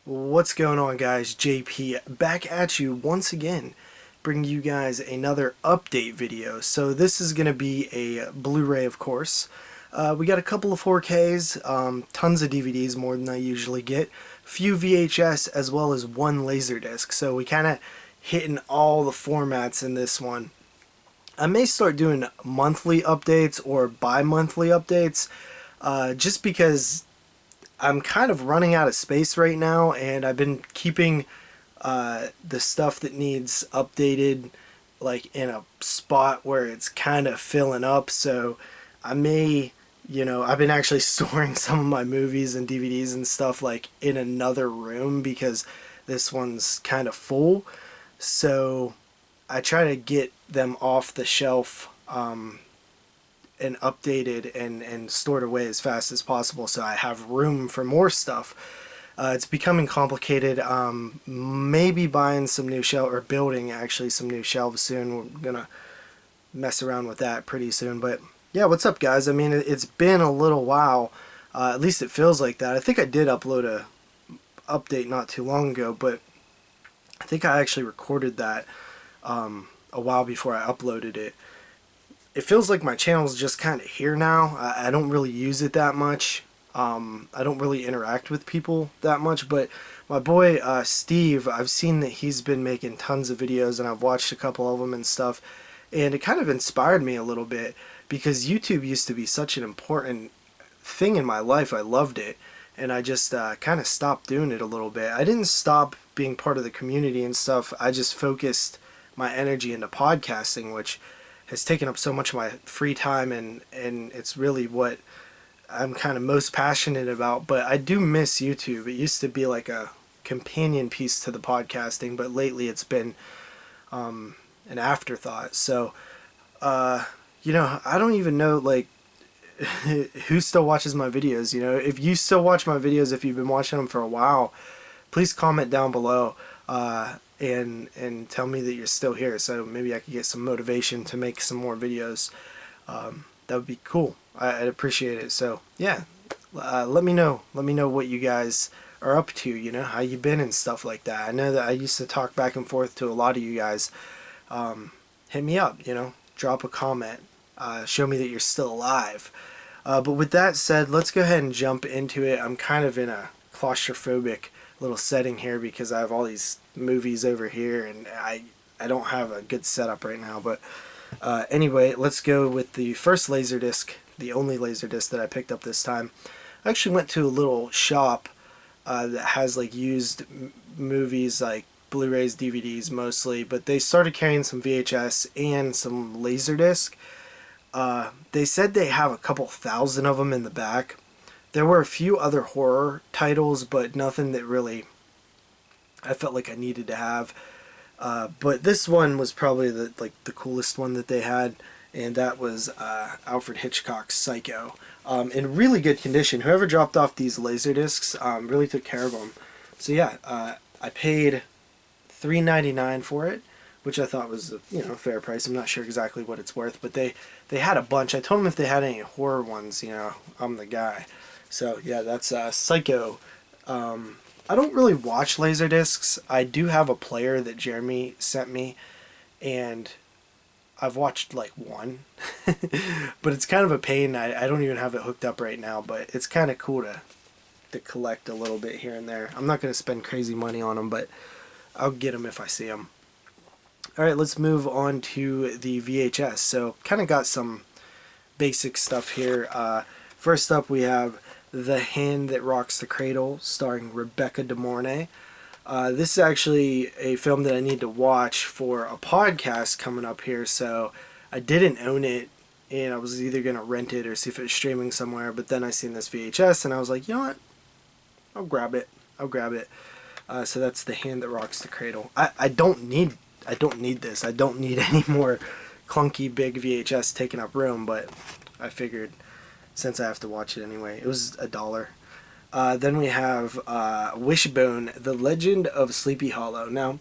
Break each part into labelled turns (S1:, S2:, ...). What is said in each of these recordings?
S1: What's going on, guys? JP back at you once again, bringing you guys another update video. So this is going to be a Blu-ray, of course. We got a couple of 4Ks, tons of DVDs, more than I usually get, few VHS, as well as one Laserdisc. So we kind of hitting all the formats in this one. I may start doing monthly updates or bi-monthly updates, just because I'm kind of running out of space right now, and I've been keeping the stuff that needs updated like in a spot where it's kind of filling up. So I may, I've been actually storing some of my movies and DVDs and stuff like in another room because this one's kind of full. So I try to get them off the shelf and updated and stored away as fast as possible so I have room for more stuff. It's becoming complicated. Maybe buying some new shelves, or building actually some new shelves soon. We're gonna mess around with that pretty soon. But yeah, what's up, guys? I mean, it's been a little while. At least it feels like that. I think I did upload a update not too long ago, but I think I actually recorded that a while before I uploaded it. It feels like my channel's just kind of here now. I don't really use it that much. I don't really interact with people that much, but my boy Steve, I've seen that he's been making tons of videos, and I've watched a couple of them and stuff, and it kind of inspired me a little bit because YouTube used to be such an important thing in my life. I loved it, and I just kind of stopped doing it a little bit. I didn't stop being part of the community and stuff. I just focused my energy into podcasting, which has taken up so much of my free time, and it's really what I'm kind of most passionate about. But I do miss YouTube. It used to be like a companion piece to the podcasting, but lately it's been an afterthought. So I don't even know like who still watches my videos. If you still watch my videos, if you've been watching them for a while, please comment down below and tell me that you're still here, so maybe I could get some motivation to make some more videos. That would be cool. I'd appreciate it. So yeah, let me know what you guys are up to, how you been and stuff like that. I know that I used to talk back and forth to a lot of you guys. Hit me up, drop a comment, show me that you're still alive. But with that said, let's go ahead and jump into it. I'm kind of in a claustrophobic little setting here because I have all these movies over here, and I don't have a good setup right now. But anyway, let's go with the first Laserdisc, the only Laserdisc that I picked up this time. I actually went to a little shop that has like used movies, like Blu-rays, DVDs mostly, but they started carrying some VHS and some Laserdisc. They said they have a couple thousand of them in the back. There were a few other horror titles, but nothing that really I felt like I needed to have. But this one was probably the coolest one that they had, and that was Alfred Hitchcock's Psycho. In really good condition. Whoever dropped off these Laserdiscs really took care of them. So yeah, I paid $3.99 for it, which I thought was a fair price. I'm not sure exactly what it's worth, but they had a bunch. I told them if they had any horror ones, I'm the guy. So yeah, that's Psycho. I don't really watch Laserdiscs. I do have a player that Jeremy sent me, and I've watched like one. But it's kind of a pain. I don't even have it hooked up right now, but it's kind of cool to collect a little bit here and there. I'm not going to spend crazy money on them, but I'll get them if I see them. Alright, let's move on to the VHS. So kind of got some basic stuff here. First up, we have The Hand That Rocks the Cradle, starring Rebecca De Mornay. This is actually a film that I need to watch for a podcast coming up here, so I didn't own it, and I was either going to rent it or see if it was streaming somewhere, but then I seen this VHS, and I was like, you know what, I'll grab it. So that's The Hand That Rocks the Cradle. I don't need this. I don't need any more clunky big VHS taking up room, but I figured since I have to watch it anyway. It was $1. Then we have Wishbone, The Legend of Sleepy Hollow. Now,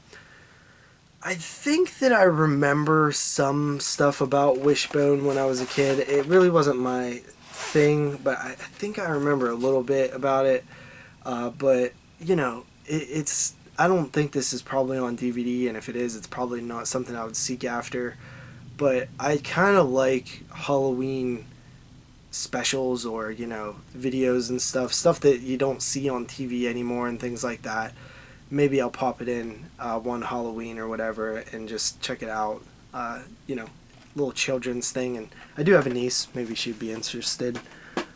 S1: I think that I remember some stuff about Wishbone when I was a kid. It really wasn't my thing, but I think I remember a little bit about it. But, it's I don't think this is probably on DVD, and if it is, it's probably not something I would seek after. But I kind of like Halloween specials, or videos and stuff that you don't see on TV anymore and things like that. Maybe I'll pop it in one Halloween or whatever and just check it out. Little children's thing, and I do have a niece. Maybe she'd be interested.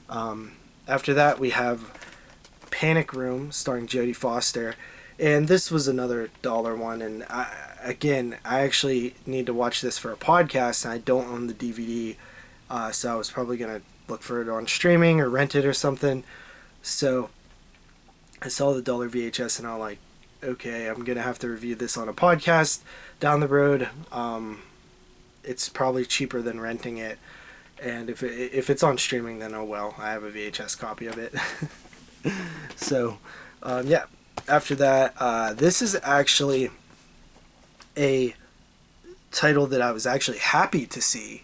S1: After that, we have Panic Room starring Jodie Foster, and this was another dollar one. And I actually need to watch this for a podcast, and I don't own the DVD, so I was probably gonna look for it on streaming or rent it or something. So I saw the dollar VHS, and I'm like, okay, I'm gonna have to review this on a podcast down the road. It's probably cheaper than renting it, and if it's on streaming, then oh well, I have a VHS copy of it. So yeah, after that, this is actually a title that I was actually happy to see.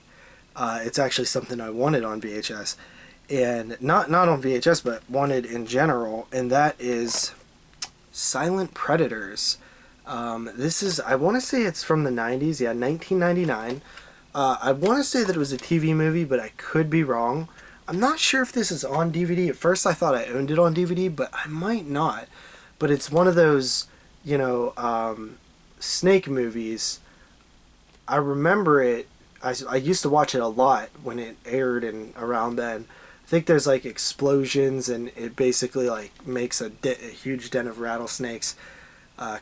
S1: It's actually something I wanted on VHS, and not on VHS, but wanted in general, and that is Silent Predators. This is, I want to say it's from the 90s, yeah, 1999. I want to say that it was a TV movie, but I could be wrong. I'm not sure if this is on DVD. At first I thought I owned it on DVD, but I might not. But it's one of those, snake movies. I remember it. I used to watch it a lot when it aired and around then. I think there's like explosions, and it basically like makes a huge den of rattlesnakes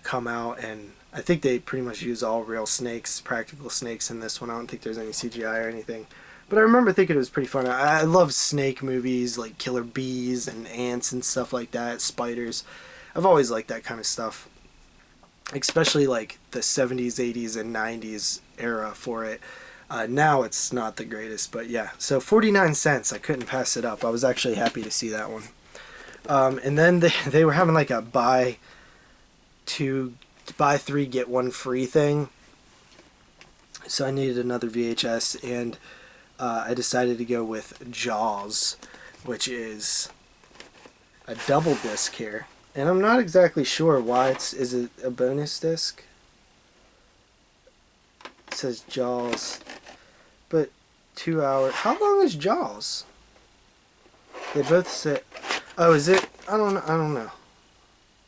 S1: come out, and I think they pretty much use all real snakes, practical snakes in this one. I don't think there's any CGI or anything. But I remember thinking it was pretty fun. I love snake movies, like killer bees and ants and stuff like that, spiders. I've always liked that kind of stuff. Especially like the 70s, 80s, and 90s era for it. Now it's not the greatest, but yeah. So 49 cents, I couldn't pass it up. I was actually happy to see that one. And then they were having like a buy 3 get 1 free thing. So I needed another VHS, and I decided to go with Jaws, which is a double disc here. And I'm not exactly sure why is it a bonus disc? It says Jaws, but 2 hours. How long is Jaws? They both say, oh, is it? I don't know.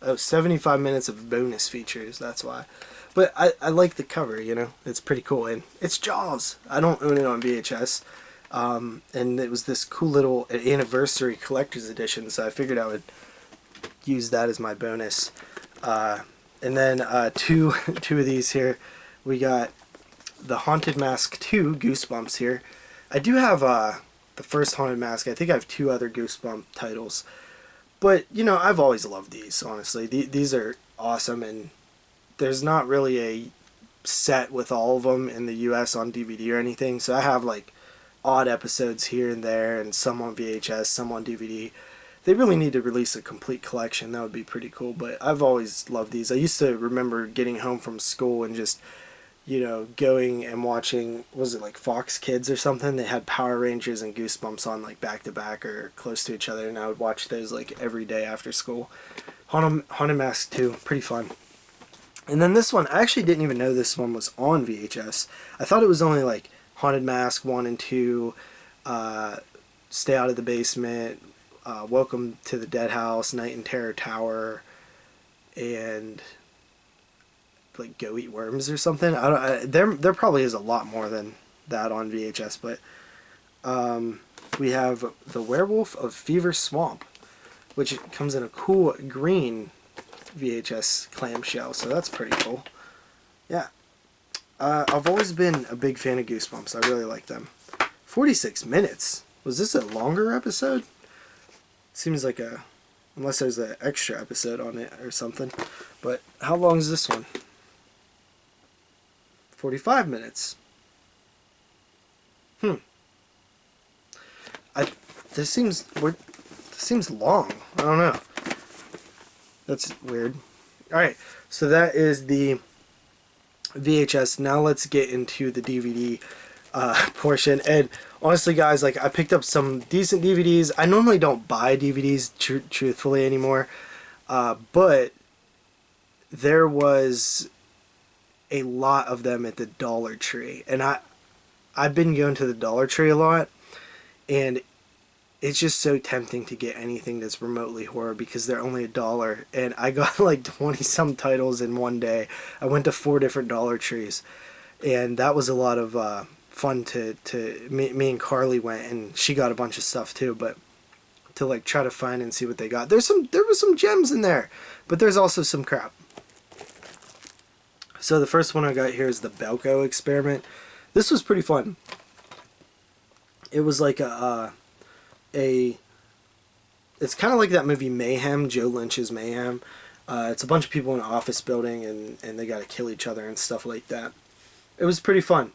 S1: Oh, 75 minutes of bonus features, that's why. But I like the cover, it's pretty cool, and it's Jaws. I don't own it on VHS, and it was this cool little anniversary collector's edition, so I figured I would use that as my bonus. And then two of these here. We got the Haunted Mask 2 Goosebumps here. I do have the first Haunted Mask. I think I have 2 other Goosebump titles. But, I've always loved these, honestly. These are awesome, and there's not really a set with all of them in the US on DVD or anything. So I have, like, odd episodes here and there, and some on VHS, some on DVD. They really need to release a complete collection. That would be pretty cool, but I've always loved these. I used to remember getting home from school and just, going and watching, was it like Fox Kids or something? They had Power Rangers and Goosebumps on like back to back or close to each other, and I would watch those like every day after school. Haunted Mask 2, pretty fun. And then this one, I actually didn't even know this one was on VHS. I thought it was only like Haunted Mask 1 and 2, Stay Out of the Basement, Welcome to the Dead House, Night in Terror Tower, and like Go Eat Worms or something. There probably is a lot more than that on VHS, but we have The Werewolf of Fever Swamp, which comes in a cool green VHS clamshell, so that's pretty cool. Yeah, I've always been a big fan of Goosebumps. I really like them. 46 minutes. Was this a longer episode? Seems like unless there's an extra episode on it or something. But how long is this one? 45 minutes. This seems long. I don't know. That's weird. Alright, so that is the VHS. Now let's get into the DVD portion. And honestly, guys, like I picked up some decent DVDs. I normally don't buy DVDs truthfully anymore, but there was a lot of them at the Dollar Tree, and I've been going to the Dollar Tree a lot, and it's just so tempting to get anything that's remotely horror because they're only $1, and I got like 20 some titles in one day. I went to 4 different Dollar Trees, and that was a lot of fun to me and Carly went, and she got a bunch of stuff too, but to like try to find and see what they got. There was some gems in there, but there's also some crap. So the first one I got here is the Belko Experiment. This was pretty fun. It was like it's kind of like that movie Mayhem, Joe Lynch's Mayhem. It's a bunch of people in an office building, and they got to kill each other and stuff like that. It was pretty fun.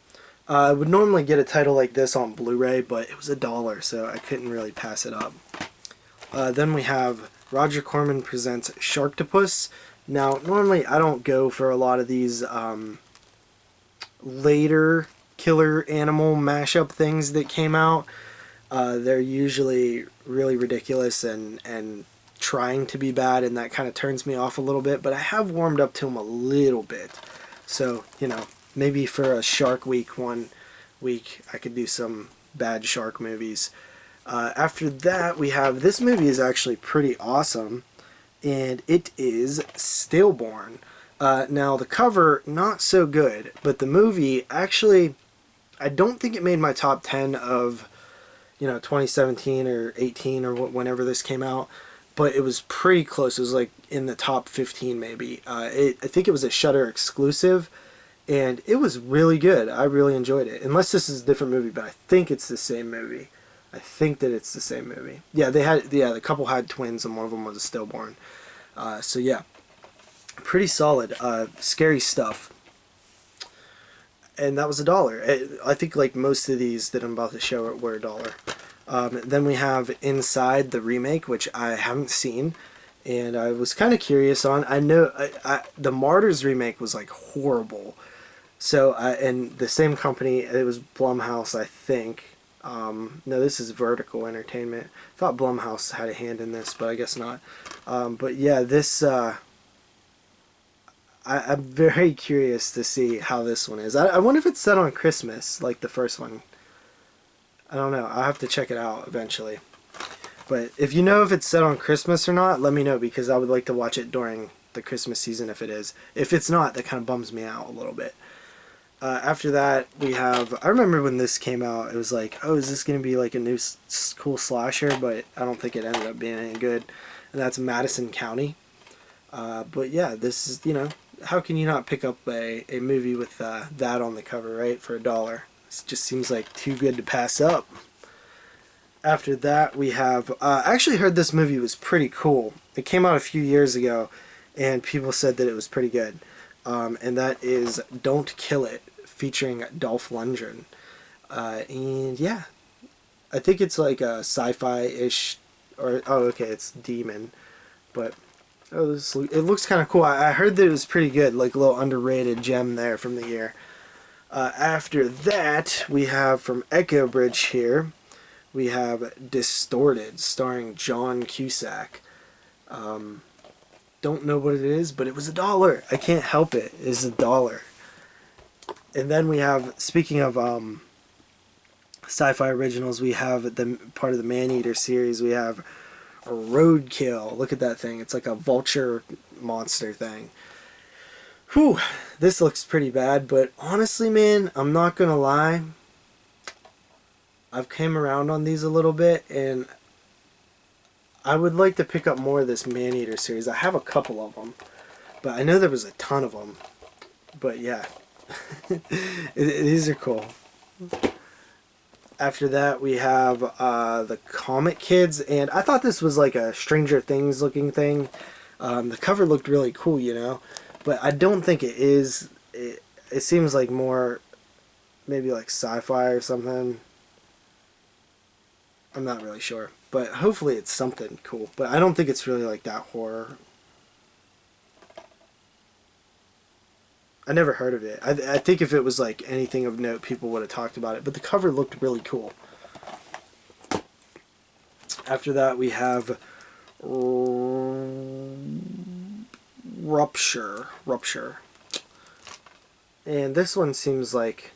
S1: I would normally get a title like this on Blu-ray, but it was $1, so I couldn't really pass it up. Then we have Roger Corman Presents Sharktopus. Now, normally I don't go for a lot of these later killer animal mashup things that came out. They're usually really ridiculous and trying to be bad, and that kind of turns me off a little bit, but I have warmed up to them a little bit. So, you know, maybe for a Shark Week one week, I could do some bad shark movies. After that, we have, this movie is actually pretty awesome, and it is Stillborn. Now, the cover, not so good, but the movie, actually, I don't think it made my top 10 of, 2017 or 18 or whenever this came out, but it was pretty close. It was like in the top 15 maybe. I think it was a Shudder exclusive, and it was really good. I really enjoyed it. Unless this is a different movie, but I think it's the same movie. I think that it's the same movie. Yeah, the couple had twins, and one of them was a stillborn. So yeah, pretty solid. Scary stuff. And that was $1. I think like most of these that I'm about to show were $1. Then we have Inside, the remake, which I haven't seen, and I was kind of curious on. I know the Martyrs remake was like horrible. So and the same company, it was Blumhouse, I think. No, this is Vertical Entertainment. I thought Blumhouse had a hand in this, but I guess not. But yeah, this. I'm very curious to see how this one is. I wonder if it's set on Christmas, like the first one. I don't know. I'll have to check it out eventually. But if you know if it's set on Christmas or not, let me know, because I would like to watch it during the Christmas season if it is. If it's not, that kind of bums me out a little bit. After that, we have... I remember when this came out, it was like, oh, is this going to be like a new cool slasher? But I don't think it ended up being any good. And that's Madison County. But yeah, this is, how can you not pick up a movie with that on the cover, right, for $1? It just seems like too good to pass up. After that, we have... I actually heard this movie was pretty cool. It came out a few years ago, and people said that it was pretty good. And that is Don't Kill It, featuring Dolph Lundgren. And yeah, I think it's like a sci-fi-ish... oh, okay, it's Demon. But... oh, it looks kind of cool. I heard that it was pretty good, like a little underrated gem there from the year. After that, we have from Echo Bridge here, we have Distorted, starring John Cusack. Don't know what it is, but it was $1. I can't help it. It's $1. And then we have, speaking of sci-fi originals, we have the part of the Maneater series. We have Roadkill. Look at that thing. It's like a vulture monster thing. Whew, this looks pretty bad, but honestly, man, I'm not gonna lie. I've came around on these a little bit, and I would like to pick up more of this Maneater series. I have a couple of them, but I know there was a ton of them. But yeah, these are cool. After that, we have the Comet Kids, and I thought this was like a Stranger Things looking thing. The cover looked really cool, but I don't think it is. It seems like more maybe like sci-fi or something. I'm not really sure, but hopefully it's something cool. But I don't think it's really like that horror. I never heard of it. I think if it was like anything of note, people would have talked about it. But the cover looked really cool. After that, we have Rupture. And this one seems like,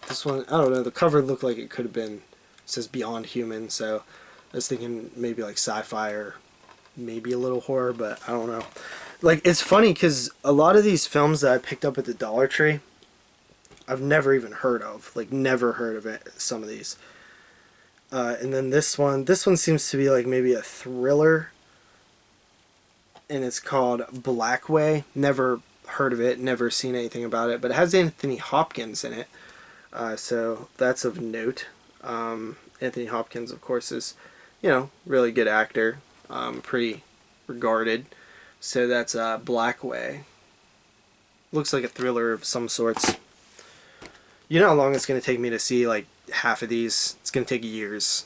S1: this one, I don't know, the cover looked like it could have been, it says Beyond Human, so I was thinking maybe like sci-fi or maybe a little horror, but I don't know. Like, it's funny because a lot of these films that I picked up at the Dollar Tree, I've never even heard of. Like, never heard of it, some of these. And then this one seems to be like maybe a thriller, and it's called Blackway. Never heard of it, never seen anything about it, but it has Anthony Hopkins in it, so that's of note. Anthony Hopkins, of course, is, you know, really good actor, pretty regarded, so that's Blackway. Looks like a thriller of some sorts. You know how long it's going to take me to see like half of these? It's going to take years.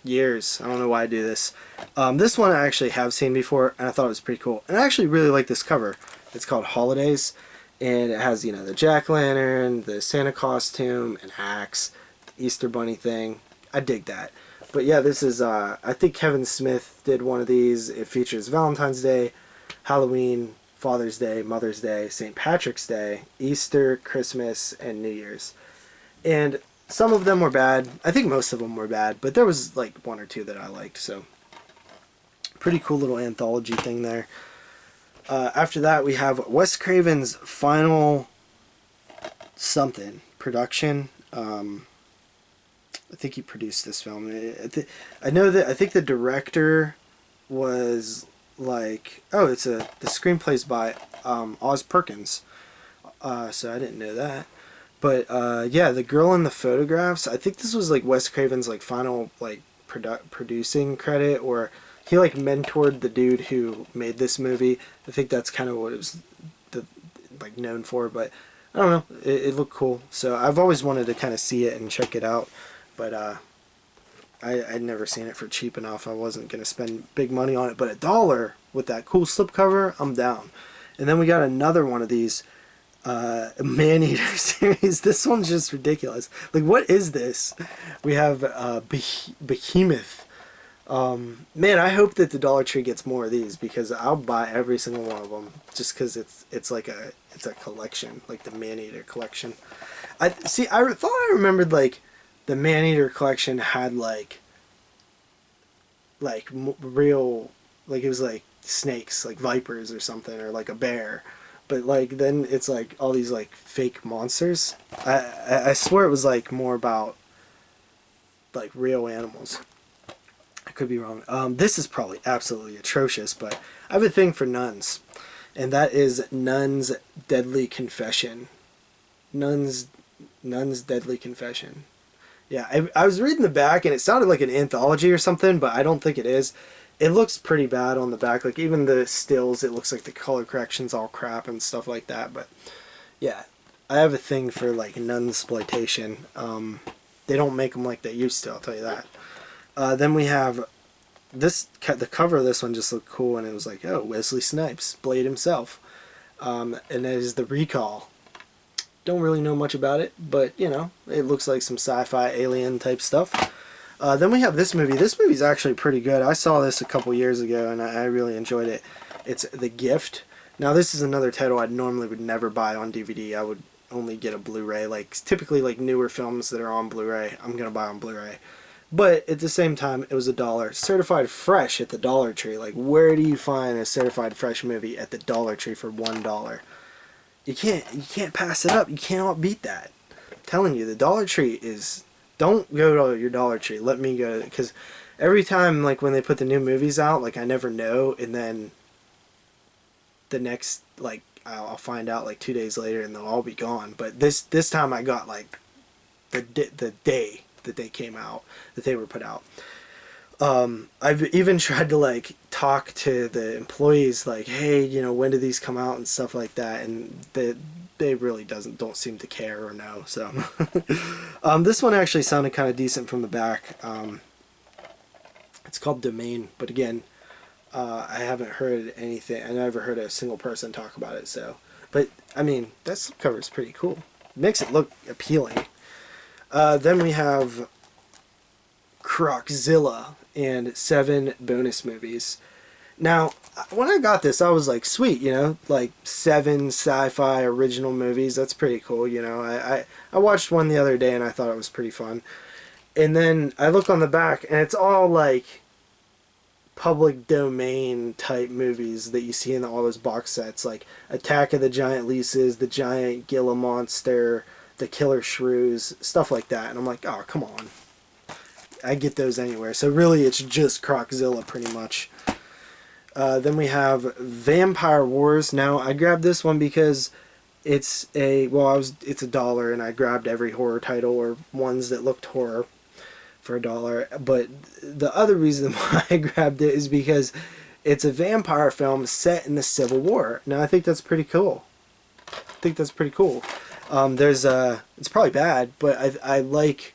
S1: I don't know why I do this. This one I actually have seen before, and I thought it was pretty cool. And I actually really like this cover. It's called Holidays, and it has, you know, the jack-o'-lantern, the Santa costume, an axe, the Easter bunny thing. I dig that. But yeah, this is, I think Kevin Smith did one of these. It features Valentine's Day, Halloween, Father's Day, Mother's Day, St. Patrick's Day, Easter, Christmas, and New Year's. And some of them were bad. I think most of them were bad, but there was like one or two that I liked, so pretty cool little anthology thing there. After that, we have Wes Craven's final something production. I think he produced this film. I know that, I think the director was like, oh, the screenplay's by Oz Perkins, so I didn't know that. But yeah, The Girl in the Photographs, I think this was like Wes Craven's like final like producing credit, or he like mentored the dude who made this movie. I think that's kind of what it was like known for, but I don't know, it looked cool. So I've always wanted to kind of see it and check it out, but I'd never seen it for cheap enough. I wasn't going to spend big money on it, but $1 with that cool slipcover, I'm down. And then we got another one of these Maneater series. This one's just ridiculous. Like, what is this? We have Behemoth. Man, I hope that the Dollar Tree gets more of these, because I'll buy every single one of them just because it's like a collection, like the Maneater collection. I thought I remembered like the Maneater collection had like real, like it was like snakes, like vipers or something, or like a bear. But like then it's like all these like fake monsters. I swear it was like more about like real animals. I could be wrong. This is probably absolutely atrocious, but I have a thing for nuns, and that is Nun's Deadly Confession. Nun's Deadly Confession. Yeah, I was reading the back, and it sounded like an anthology or something, but I don't think it is. It looks pretty bad on the back. Like, even the stills, it looks like the color correction's all crap and stuff like that. But, yeah, I have a thing for, like, nunsploitation. They don't make them like they used to, I'll tell you that. Then we have this. The cover of this one just looked cool, and it was like, oh, Wesley Snipes, Blade himself. And that is The Recall. Don't really know much about it, but, you know, it looks like some sci-fi alien type stuff. Then we have this movie. This movie's actually pretty good. I saw this a couple years ago, and I really enjoyed it. It's The Gift. Now, this is another title I normally would never buy on DVD. I would only get a Blu-ray. Like, typically, like, newer films that are on Blu-ray, I'm going to buy on Blu-ray. But at the same time, it was $1. Certified fresh at the Dollar Tree. Like, where do you find a certified fresh movie at the Dollar Tree for $1? You can't pass it up. You cannot beat that. I'm telling you, the Dollar Tree is... Don't go to your Dollar Tree. Let me go to it. Because every time, like, when they put the new movies out, like, I never know. And then the next, like, I'll find out, like, 2 days later, and they'll all be gone. But this time I got, like, the day that they came out, that they were put out. I've even tried to, like, talk to the employees, like, hey, you know, when do these come out and stuff like that, and they really don't seem to care or know. So this one actually sounded kind of decent from the back. It's called Domain, but again, I haven't heard anything. I never heard a single person talk about it. So, but I mean, that slipcover is pretty cool. Makes it look appealing. Then we have Croczilla and 7 bonus movies. Now, when I got this, I was like, sweet, you know, like 7 sci-fi original movies. That's pretty cool, you know. I watched one the other day and I thought it was pretty fun. And then I look on the back and it's all like public domain type movies that you see in all those box sets, like Attack of the Giant Leases, The Giant Gila Monster, The Killer Shrews, stuff like that. And I'm like, oh, come on. I get those anywhere. So really it's just Croczilla pretty much. Then we have Vampire Wars. Now I grabbed this one because it's it's $1 and I grabbed every horror title or ones that looked horror for $1. But the other reason why I grabbed it is because it's a vampire film set in the Civil War. Now I think that's pretty cool. It's probably bad, but I like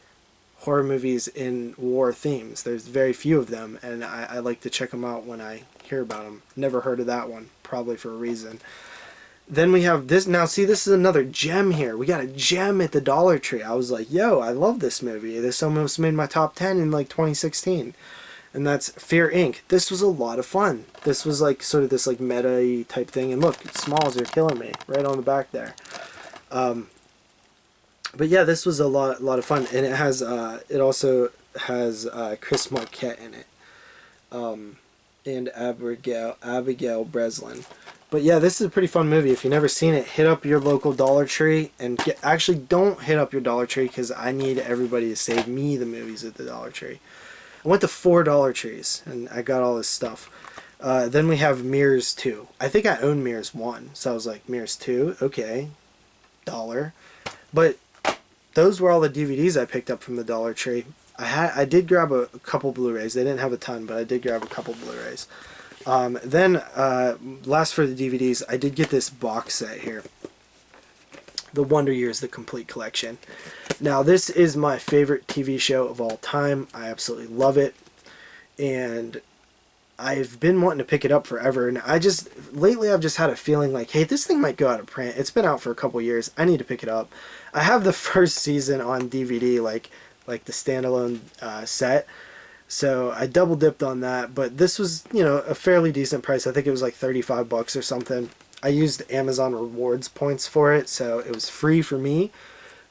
S1: horror movies in war themes. There's very few of them, and I like to check them out when I hear about them. Never heard of that one, probably for a reason. Then we have this. Now, see, this is another gem here. We got a gem at the Dollar Tree. I was like, yo, I love this movie. This almost made my top 10 in like 2016. And that's Fear Inc. This was a lot of fun. This was like sort of this like meta-y type thing. And look, Smalls, you're killing me right on the back there. But yeah, this was a lot of fun, and it also has Chris Marquette in it, and Abigail Breslin. But yeah, this is a pretty fun movie. If you've never seen it, hit up your local Dollar Tree, and actually don't hit up your Dollar Tree because I need everybody to save me the movies at the Dollar Tree. I went to 4 Dollar Trees and I got all this stuff. Then we have Mirrors 2. I think I own Mirrors 1, so I was like, Mirrors 2, okay, $1. But those were all the DVDs I picked up from the Dollar Tree. I did grab a couple Blu-rays. They didn't have a ton, but I did grab a couple Blu-rays. Then, last for the DVDs, I did get this box set here. The Wonder Years, the complete collection. Now, this is my favorite TV show of all time. I absolutely love it. And I've been wanting to pick it up forever. And lately I've just had a feeling like, hey, this thing might go out of print. It's been out for a couple years. I need to pick it up. I have the first season on DVD, like the standalone set. So I double dipped on that, but this was, you know, a fairly decent price. I think it was like 35 bucks or something. I used Amazon rewards points for it, so it was free for me.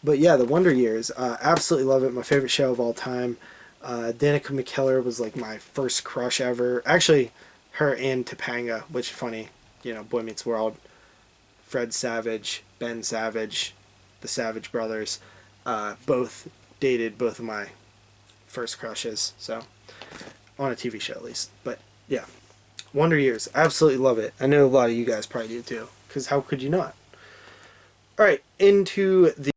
S1: But yeah, The Wonder Years, absolutely love it. My favorite show of all time. Danica McKellar was like my first crush ever. Actually, her and Topanga, which funny, you know, Boy Meets World. Fred Savage, Ben Savage, the Savage brothers, both dated both of my first crushes, so on a TV show at least. But yeah, Wonder Years, absolutely love it. I know a lot of you guys probably do too, because how could you not? Alright, into the